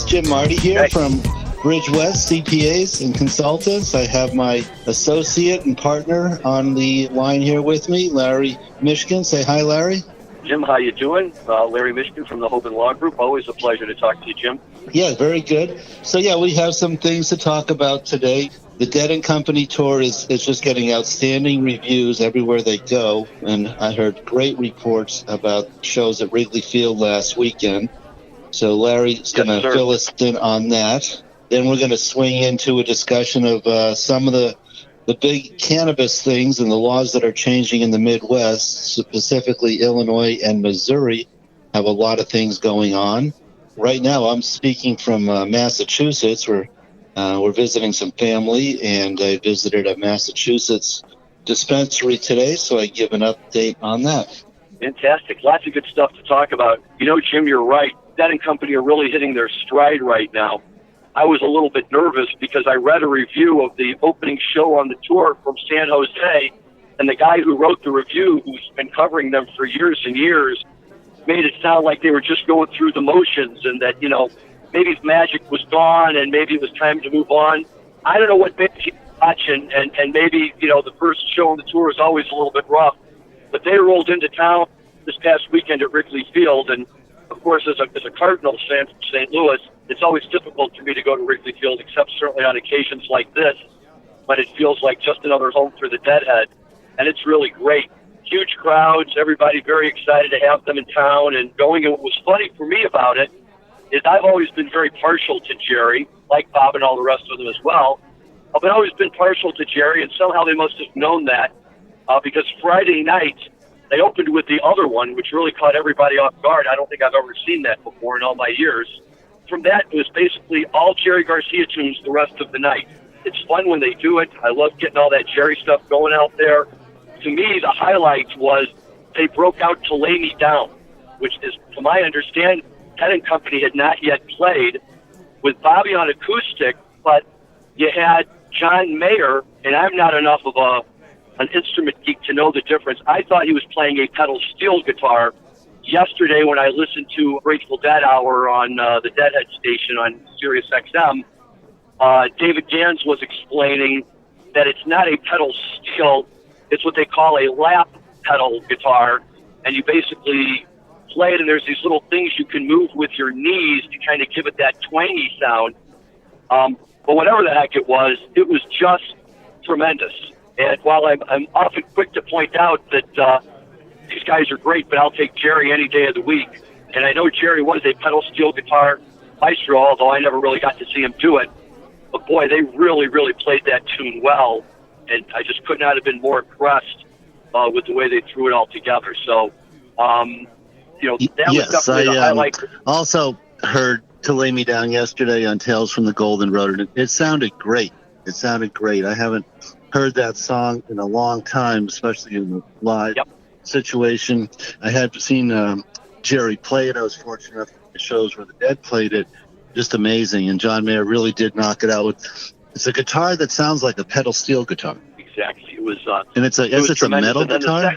Jim Marty here from BridgeWest CPAs and Consultants. I have my associate and partner on the line here with me, Larry Mishkin. Say hi, Larry. Jim, how you doing? Larry Mishkin from the Hoban Law Group. Always a pleasure to talk to you, Jim. Yeah, very good. So, we have some things to talk about today. The Dead & Company tour is just getting outstanding reviews everywhere they go, and I heard great reports about shows at Wrigley Field last weekend. So Larry's going to fill us in on that. Then we're going to swing into a discussion of some of the big cannabis things and the laws that are changing in the Midwest, specifically Illinois and Missouri have a lot of things going on. Right now I'm speaking from Massachusetts. We're visiting some family, and I visited a Massachusetts dispensary today, so I give an update on that. Fantastic. Lots of good stuff to talk about. Jim, you're right. Dead & Company are really hitting their stride right now. I was a little bit nervous because I read a review of the opening show on the tour from San Jose, and the guy who wrote the review, who's been covering them for years and years, made it sound like they were just going through the motions and that, maybe magic was gone and maybe it was time to move on. I don't know what made you watch, and maybe, the first show on the tour is always a little bit rough, but they rolled into town this past weekend at Wrigley Field, and of course, as a Cardinals fan from St. Louis, it's always difficult for me to go to Wrigley Field, except certainly on occasions like this, but it feels like just another home for the Deadhead, and it's really great. Huge crowds, everybody very excited to have them in town and going. And what was funny for me about it is I've always been very partial to Jerry, like Bob and all the rest of them as well. I've always been partial to Jerry, and somehow they must have known that because Friday night, they opened with the other one, which really caught everybody off guard. I don't think I've ever seen that before in all my years. From that, it was basically all Jerry Garcia tunes the rest of the night. It's fun when they do it. I love getting all that Jerry stuff going out there. To me, the highlight was they broke out to Lay Me Down, which is, to my understanding, Dead & Company had not yet played with Bobby on acoustic, but you had John Mayer, and I'm not enough of an instrument geek to know the difference. I thought he was playing a pedal steel guitar. Yesterday, when I listened to Grateful Dead Hour on the Deadhead station on Sirius XM, David Gans was explaining that it's not a pedal steel, it's what they call a lap pedal guitar, and you basically play it, and there's these little things you can move with your knees to kind of give it that twangy sound. But whatever the heck it was just tremendous. And while I'm often quick to point out that these guys are great, but I'll take Jerry any day of the week. And I know Jerry was a pedal steel guitar maestro, although I never really got to see him do it. But boy, they really, really played that tune well. And I just could not have been more impressed with the way they threw it all together. So, that was definitely the highlight. Also heard To Lay Me Down yesterday on Tales from the Golden Road, and it sounded great. I haven't heard that song in a long time, especially in the live situation. I had seen Jerry play it. I was fortunate enough to shows where the Dead played it. Just amazing. And John Mayer really did knock it out. It's a guitar that sounds like a pedal steel guitar. Exactly. It was. And it's a metal guitar?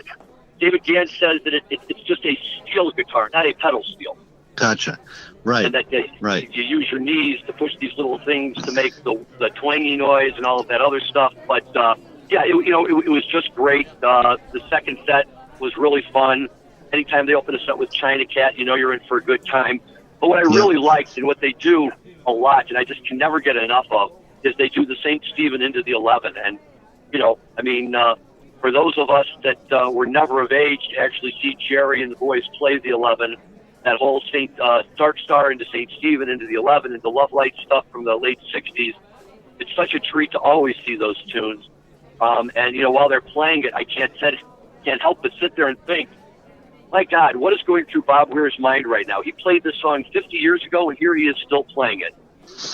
David Gans says that it's just a steel guitar, not a pedal steel. Gotcha. Right. And that you use your knees to push these little things to make the twangy noise and all of that other stuff. But it was just great. The second set was really fun. Anytime they open a set with China Cat, you're in for a good time. But what I really liked and what they do a lot, and I just can never get enough of, is they do the St. Stephen into the 11. And, for those of us that were never of age to actually see Jerry and the boys play the 11, that whole Dark Star into St. Stephen into the 11 and the Love Light stuff from the late 60s, it's such a treat to always see those tunes. And while they're playing it, I can't help but sit there and think, my God, what is going through Bob Weir's mind right now? He played this song 50 years ago, and here he is still playing it.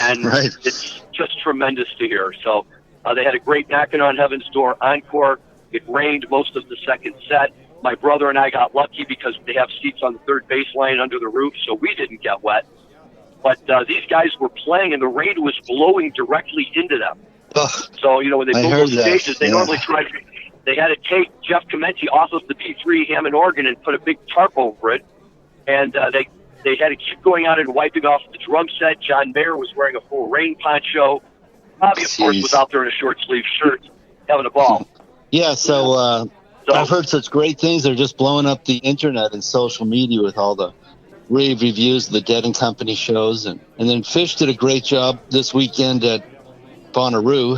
And Right. It's just tremendous to hear. So they had a great Knocking on Heaven's Door encore. It rained most of the second set. My brother and I got lucky because they have seats on the third baseline under the roof, so we didn't get wet. But these guys were playing, and the rain was blowing directly into them. So, when they build those stages, they normally they had to take Jeff Clementi off of the P3 Hammond organ and put a big tarp over it. And they had to keep going out and wiping off the drum set. John Mayer was wearing a full rain poncho. Bobby, of course, was out there in a short-sleeve shirt having a ball. Yeah, so I've heard such great things. They're just blowing up the internet and social media with all the rave reviews of the Dead and Company shows. And then Fish did a great job this weekend at Bonnaroo.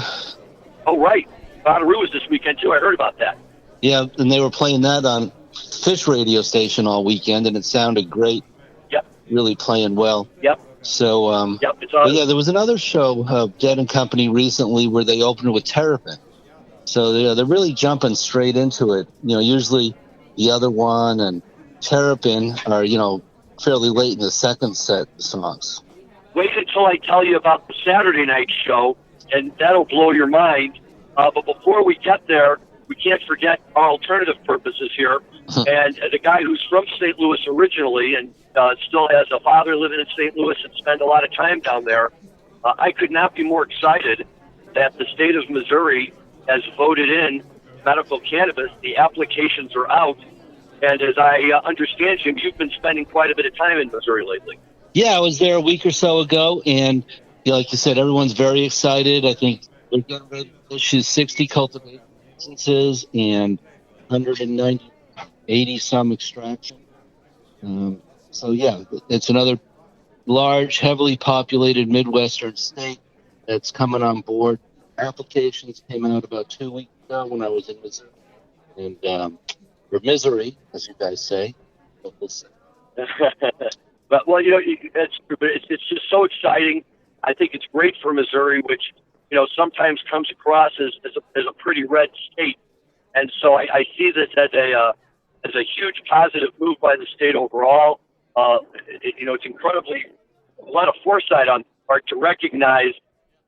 Oh, right. Bonnaroo was this weekend, too. I heard about that. Yeah, and they were playing that on Fish radio station all weekend, and it sounded great. Yep. Really playing well. Yep. So, yep, it's on. Yeah, there was another show of Dead and Company recently where they opened with Terrapin. So they're really jumping straight into it. Usually the other one and Terrapin are, fairly late in the second set of songs. Wait until I tell you about the Saturday night show, and that'll blow your mind. But before we get there, we can't forget our alternative purposes here. And the guy who's from St. Louis originally and still has a father living in St. Louis and spent a lot of time down there, I could not be more excited that the state of Missouri has voted in medical cannabis. The applications are out. And as I understand, Jim, you've been spending quite a bit of time in Missouri lately. Yeah, I was there a week or so ago, and like you said, everyone's very excited. I think they're getting ready to issue 60 cultivation licenses and 80 some extraction. So yeah, it's another large, heavily populated Midwestern state that's coming on board. Applications came out about 2 weeks ago when I was in Missouri, and or Missouri, as you guys say. But we'll see. But it's just so exciting. I think it's great for Missouri, which sometimes comes across as a pretty red state, and so I see this as a huge positive move by the state overall. It's incredibly a lot of foresight on part to recognize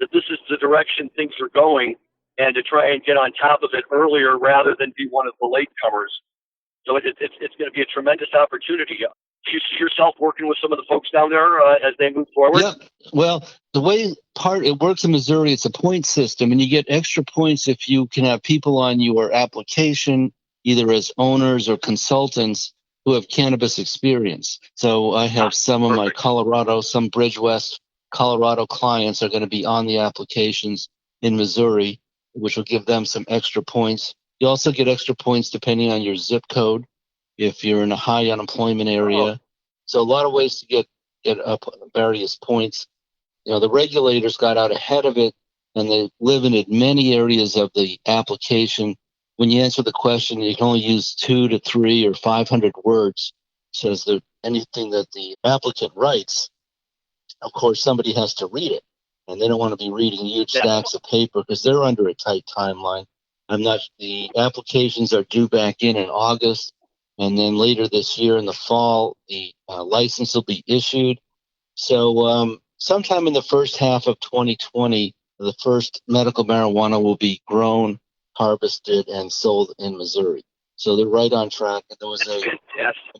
that this is the direction things are going, and to try and get on top of it earlier rather than be one of the latecomers. So it's going to be a tremendous opportunity. Do you see yourself working with some of the folks down there as they move forward? Yeah. Well, the way it works in Missouri, it's a point system, and you get extra points if you can have people on your application, either as owners or consultants who have cannabis experience. So I have some of my some BridgeWest Colorado clients are going to be on the applications in Missouri, which will give them some extra points. You also get extra points depending on your zip code if you're in a high unemployment area. So a lot of ways to get up various points. The regulators got out ahead of it, and they limited many areas of the application. When you answer the question, you can only use 2 to 3 or 500 words. Says that anything that the applicant writes, of course, somebody has to read it, and they don't want to be reading huge stacks of paper because they're under a tight timeline. The applications are due back in August, and then later this year in the fall, the license will be issued. So sometime in the first half of 2020, the first medical marijuana will be grown, harvested, and sold in Missouri. So they're right on track. And there was a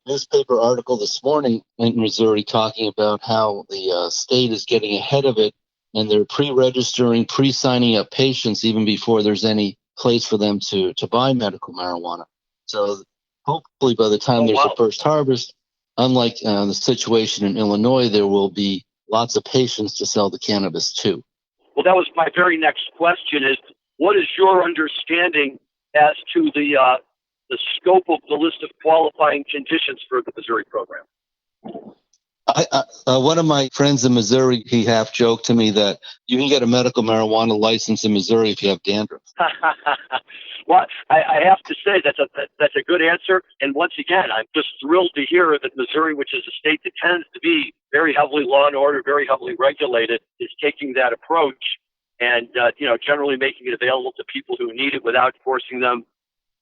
newspaper article this morning in Missouri talking about how the state is getting ahead of it, and they're pre-registering, pre-signing up patients even before there's any place for them to buy medical marijuana. So hopefully by the time there's a first harvest, unlike the situation in Illinois, there will be lots of patients to sell the cannabis to. Well, that was my very next question is, what is your understanding as to the scope of the list of qualifying conditions for the Missouri program? One of my friends in Missouri, he half joked to me that you can get a medical marijuana license in Missouri if you have dandruff. Well, I have to say that's a good answer. And once again, I'm just thrilled to hear that Missouri, which is a state that tends to be very heavily law and order, very heavily regulated, is taking that approach and generally making it available to people who need it without forcing them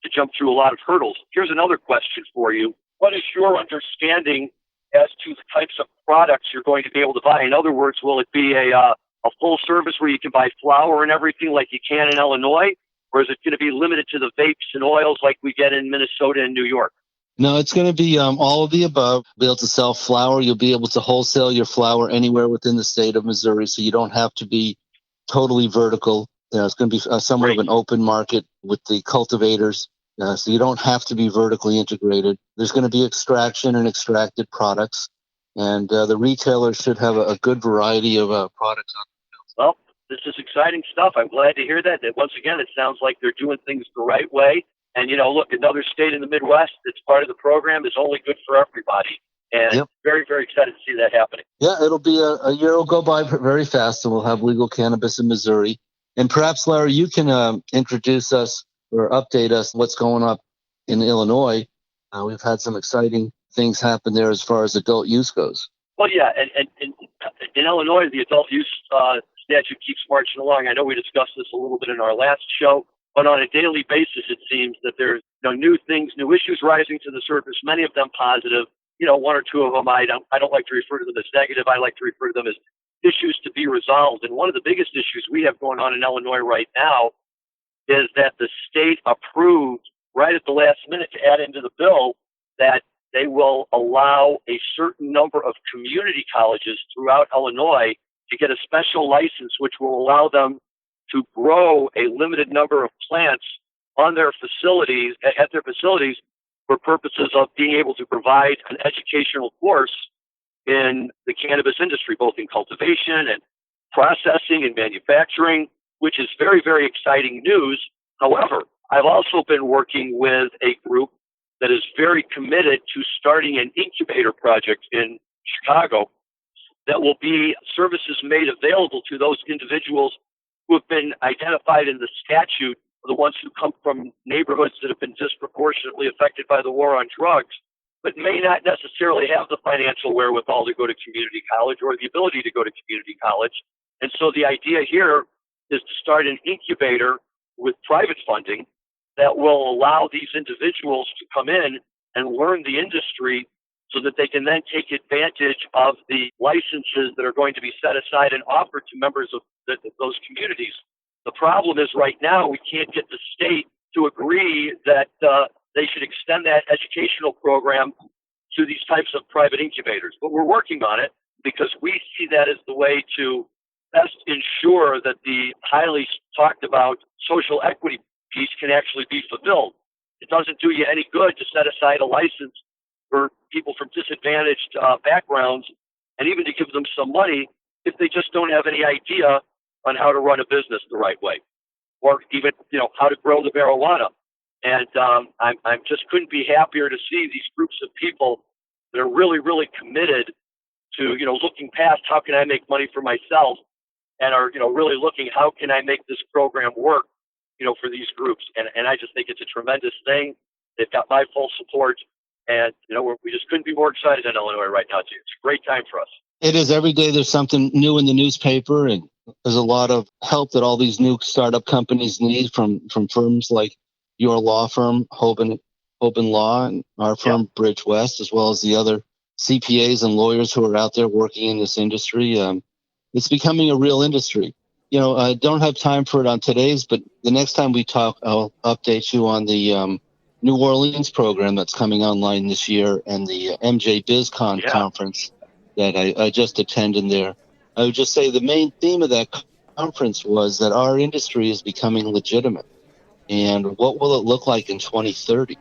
to jump through a lot of hurdles. Here's another question for you. what is your understanding as to the types of products you're going to be able to buy? In other words, will it be a full service where you can buy flour and everything like you can in Illinois? Or is it going to be limited to the vapes and oils like we get in Minnesota and New York? No, it's going to be all of the above. Be able to sell flour. You'll be able to wholesale your flour anywhere within the state of Missouri, so you don't have to be totally vertical. It's going to be somewhat of an open market with the cultivators, so you don't have to be vertically integrated. There's going to be extraction and extracted products, and the retailers should have a good variety of products on the shelves. Well, this is exciting stuff. I'm glad to hear that. That once again, it sounds like they're doing things the right way. And, look, another state in the Midwest that's part of the program is only good for everybody. And very, very excited to see that happening. Yeah, it'll be a year will go by very fast, and we'll have legal cannabis in Missouri. And perhaps, Larry, you can introduce us or update us what's going on in Illinois. We've had some exciting things happen there as far as adult use goes. Well, yeah, and in Illinois, the adult use statute keeps marching along. I know we discussed this a little bit in our last show. But on a daily basis, it seems that there's new things, new issues rising to the surface, many of them positive. One or two of them I don't like to refer to them as negative. I like to refer to them as issues to be resolved. And one of the biggest issues we have going on in Illinois right now is that the state approved right at the last minute to add into the bill that they will allow a certain number of community colleges throughout Illinois to get a special license, which will allow them to grow a limited number of plants on their facilities, for purposes of being able to provide an educational course in the cannabis industry, both in cultivation and processing and manufacturing, which is very, very exciting news. However, I've also been working with a group that is very committed to starting an incubator project in Chicago that will be services made available to those individuals who have been identified in the statute, the ones who come from neighborhoods that have been disproportionately affected by the war on drugs, but may not necessarily have the financial wherewithal to go to community college or the ability to go to community college. And so the idea here is to start an incubator with private funding that will allow these individuals to come in and learn the industry so that they can then take advantage of the licenses that are going to be set aside and offered to members of those communities. The problem is right now we can't get the state to agree that they should extend that educational program to these types of private incubators. But we're working on it because we see that as the way to best ensure that the highly talked about social equity piece can actually be fulfilled. It doesn't do you any good to set aside a license for people from disadvantaged backgrounds and even to give them some money if they just don't have any idea on how to run a business the right way, or even, how to grow the marijuana. And I just couldn't be happier to see these groups of people that are really, really committed to, looking past how can I make money for myself and are, really looking how can I make this program work, for these groups. And I just think it's a tremendous thing. They've got my full support. And, we just couldn't be more excited in Illinois right now. It's a great time for us. It is. Every day there's something new in the newspaper, and there's a lot of help that all these new startup companies need from firms like your law firm, Hoban Law, and our firm, BridgeWest, as well as the other CPAs and lawyers who are out there working in this industry. It's becoming a real industry. I don't have time for it on today's, but the next time we talk, I'll update you on the New Orleans program that's coming online this year and the MJBizCon conference that I just attended there. I would just say the main theme of that conference was that our industry is becoming legitimate. And what will it look like in 2030?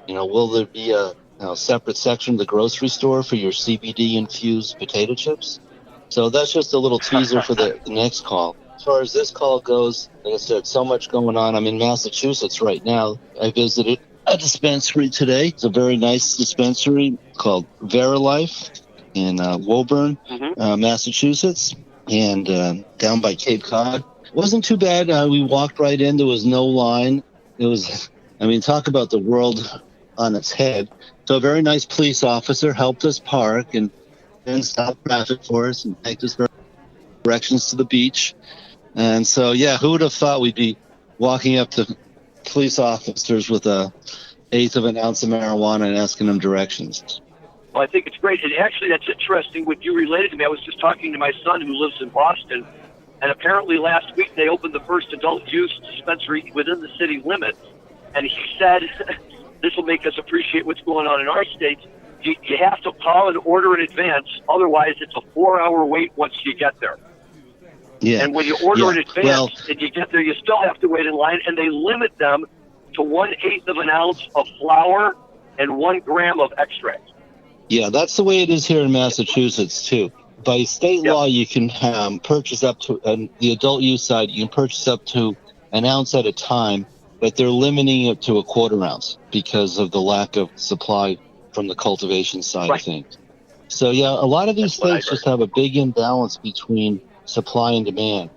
Will there be a separate section of the grocery store for your CBD-infused potato chips? So that's just a little teaser for the next call. As far as this call goes, like I said, so much going on. I'm in Massachusetts right now. I visited a dispensary today. It's a very nice dispensary called Verilife in Woburn, Massachusetts, and down by Cape Cod. It wasn't too bad. We walked right in. There was no line. It was, talk about the world on its head. So a very nice police officer helped us park and stop traffic for us and take us directions to the beach. And so, who would have thought we'd be walking up to police officers with a eighth of an ounce of marijuana and asking them directions. Well, I think it's great. And actually, that's interesting what you related to me. I was just talking to my son who lives in Boston, and apparently last week they opened the first adult use dispensary within the city limits. And he said, this will make us appreciate what's going on in our states. You have to call and order in advance. Otherwise, it's a 4-hour wait once you get there. Yeah. And when you order in advance and you get there, you still have to wait in line, and they limit them to 1/8 of an ounce of flour and 1 gram of extract. Yeah, that's the way it is here in Massachusetts, too. By state law, you can purchase up to, on the adult use side, you can purchase up to an ounce at a time, but they're limiting it to a 1/4 ounce because of the lack of supply from the cultivation side of things. So, yeah, a lot of these states just have a big imbalance between supply and demand.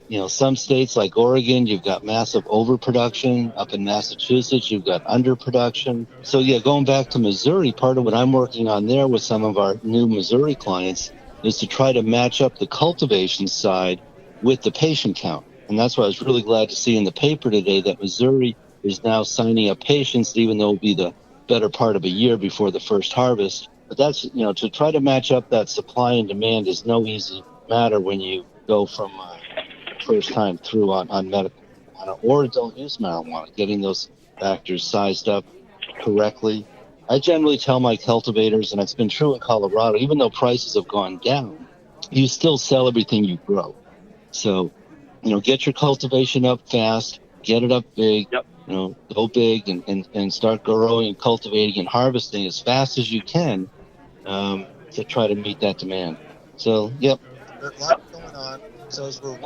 You know, some states like Oregon, you've got massive overproduction. Up in Massachusetts, you've got underproduction. So, yeah, going back to Missouri, part of what I'm working on there with some of our new Missouri clients is to try to match up the cultivation side with the patient count. And that's why I was really glad to see in the paper today that Missouri is now signing up patients, even though it'll be the better part of a year before the first harvest. But that's, you know, to try to match up that supply and demand is no easy matter when you go from first time through on medical marijuana or adult use marijuana, getting those factors sized up correctly. I generally tell my cultivators, and it's been true in Colorado, even though prices have gone down, you still sell everything you grow. So, you know, get your cultivation up fast, get it up big, you know, go big and start growing and cultivating and harvesting as fast as you can to try to meet that demand. So, there's a lot going on. So as we're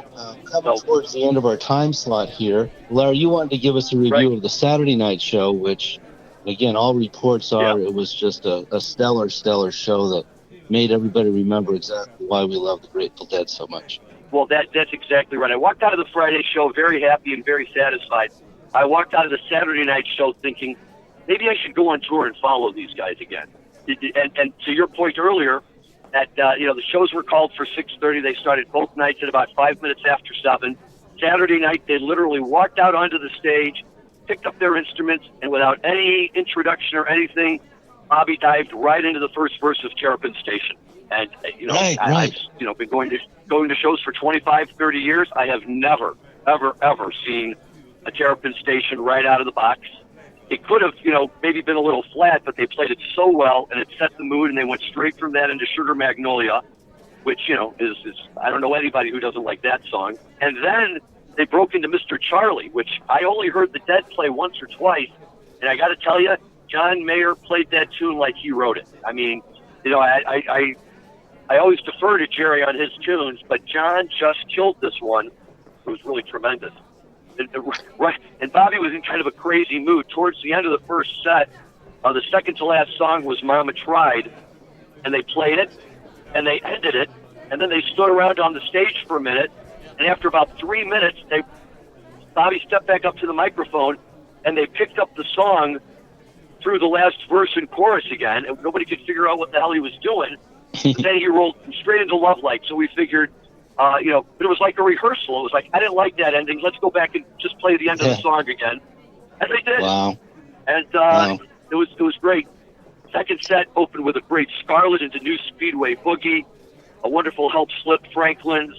coming towards the end of our time slot here, Larry, you wanted to give us a review of the Saturday night show, which, again, all reports are it was just a stellar show that made everybody remember exactly why we love the Grateful Dead so much. Well, that's exactly right. I walked out of the Friday show very happy and very satisfied. I walked out of the Saturday night show thinking, maybe I should go on tour and follow these guys again. And to your point earlier, that the shows were called for 6:30. They started both nights at about 5 minutes after 7. Saturday night, they literally walked out onto the stage, picked up their instruments, and without any introduction or anything, Bobby dived right into the first verse of Terrapin Station. And I've been going to shows for 25, 30 years. I have never, ever seen a Terrapin Station right out of the box. It could have, maybe been a little flat, but they played it so well, and it set the mood, and they went straight from that into Sugar Magnolia, which, is I don't know anybody who doesn't like that song. And then they broke into Mr. Charlie, which I only heard the Dead play once or twice, and I got to tell you, John Mayer played that tune like he wrote it. I mean, I always defer to Jerry on his tunes, but John just killed this one. It was really tremendous. And Bobby was in kind of a crazy mood. Towards the end of the first set, the second to last song was Mama Tried, and they played it, and they ended it, and then they stood around on the stage for a minute, and after about 3 minutes, Bobby stepped back up to the microphone, and they picked up the song through the last verse and chorus again, and nobody could figure out what the hell he was doing. Then he rolled straight into Love Like, so we figured, but it was like a rehearsal. It was like, I didn't like that ending. Let's go back and just play the end of the song again. And they did. Wow. And it was great. Second set opened with a great Scarlet into New Speedway Boogie, a wonderful Help Slip Franklin's.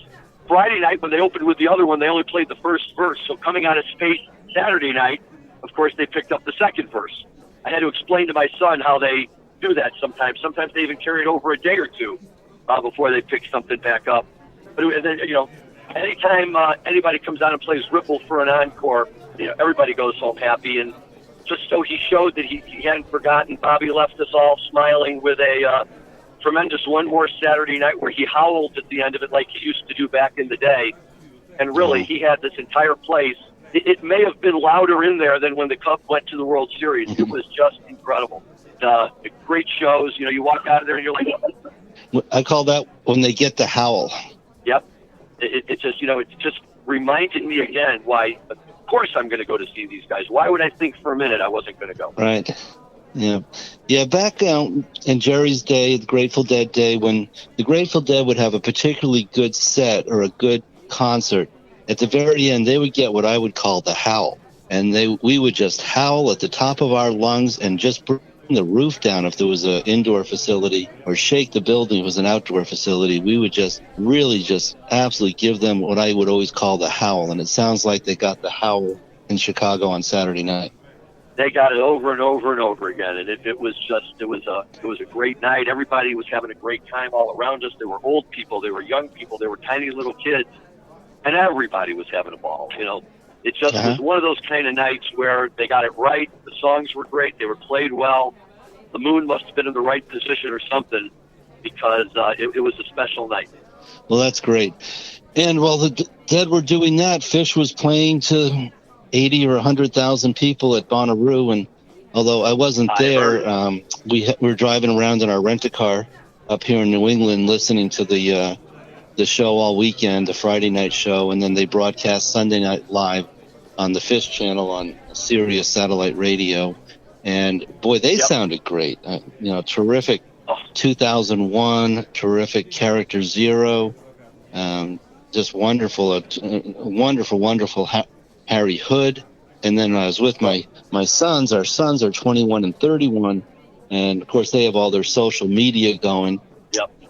Friday night, when they opened with the other one, they only played the first verse. So coming out of space Saturday night, of course, they picked up the second verse. I had to explain to my son how they do that sometimes. Sometimes they even carry it over a day or two before they pick something back up. But then, anytime anybody comes out and plays Ripple for an encore, everybody goes home happy. And just so he showed that he hadn't forgotten, Bobby left us all smiling with a tremendous One More Saturday Night where he howled at the end of it like he used to do back in the day. And really, he had this entire place. It may have been louder in there than when the Cubs went to the World Series. It was just incredible. Great shows. You walk out of there and you're like... I call that when they get the howl. Yep. It's just reminded me again why, of course, I'm going to go to see these guys. Why would I think for a minute I wasn't going to go? Right. Yeah. Back in Jerry's day, the Grateful Dead day, when the Grateful Dead would have a particularly good set or a good concert, at the very end, they would get what I would call the howl. and we would just howl at the top of our lungs and just bring the roof down if there was an indoor facility, or shake the building if it was an outdoor facility. We would just really just absolutely give them what I would always call the howl, and it sounds like they got the howl in Chicago on Saturday night. They got it over and over and over again, and it was a great night. Everybody was having a great time all around us. There were old people, there were young people, there were tiny little kids, and everybody was having a ball. It just was one of those kind of nights where they got it right. The songs were great. They were played well. The moon must have been in the right position or something, because it was a special night. Well, that's great. And while the Dead were doing that, Fish was playing to 80 or 100,000 people at Bonnaroo. And although I wasn't there, we were driving around in our rent-a-car up here in New England listening to the show all weekend, the Friday night show, and then they broadcast Sunday night live on the Fish channel on Sirius satellite radio. And boy, they sounded great. Terrific 2001, terrific Character Zero, just wonderful, wonderful Harry Hood. And then I was with my sons. Our sons are 21 and 31, and of course they have all their social media going.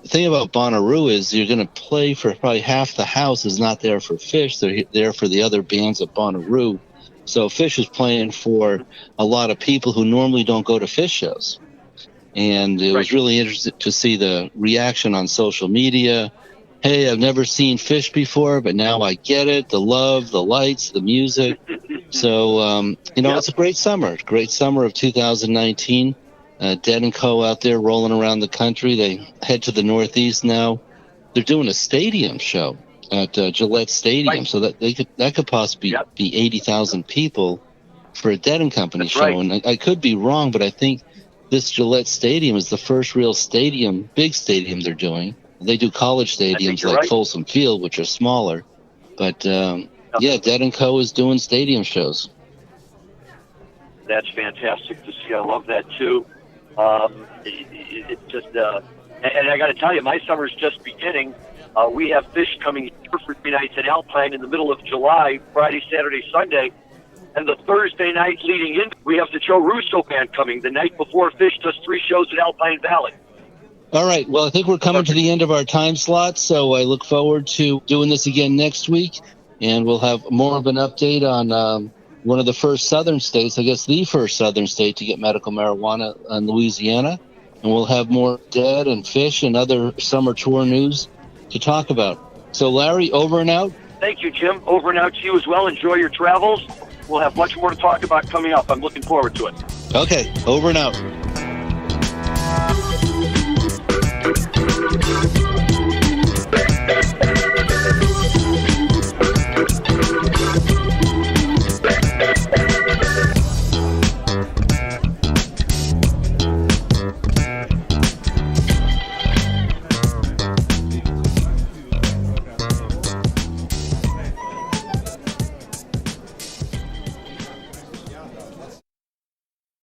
The thing about Bonnaroo is you're going to play for probably half the house is not there for Fish. They're there for the other bands at Bonnaroo. So Fish is playing for a lot of people who normally don't go to Fish shows. And it was really interesting to see the reaction on social media. Hey, I've never seen Fish before, but now I get it. The love, the lights, the music. So, it's a great summer of 2019. Dead & Co. out there rolling around the country. They head to the Northeast now. They're doing a stadium show at Gillette Stadium, so that could possibly be 80,000 people for a Dead & Company show. And I could be wrong, but I think this Gillette Stadium is the first real big stadium they're doing. They do college stadiums like Folsom Field, which are smaller. But, Dead & Co. is doing stadium shows. That's fantastic to see. I love that, too. It's just, and I got to tell you, my summer's just beginning. We have Fish coming here for 3 nights at Alpine in the middle of July, Friday, Saturday, Sunday. And the Thursday night leading in, we have the Joe Russo Band coming the night before Fish does 3 shows at Alpine Valley. All right. Well, I think we're coming to the end of our time slot, so I look forward to doing this again next week, and we'll have more of an update on one of the first southern states, I guess the first southern state to get medical marijuana in Louisiana. And we'll have more Dead and Fish and other summer tour news to talk about. So, Larry, over and out. Thank you, Jim. Over and out to you as well. Enjoy your travels. We'll have much more to talk about coming up. I'm looking forward to it. Okay, over and out.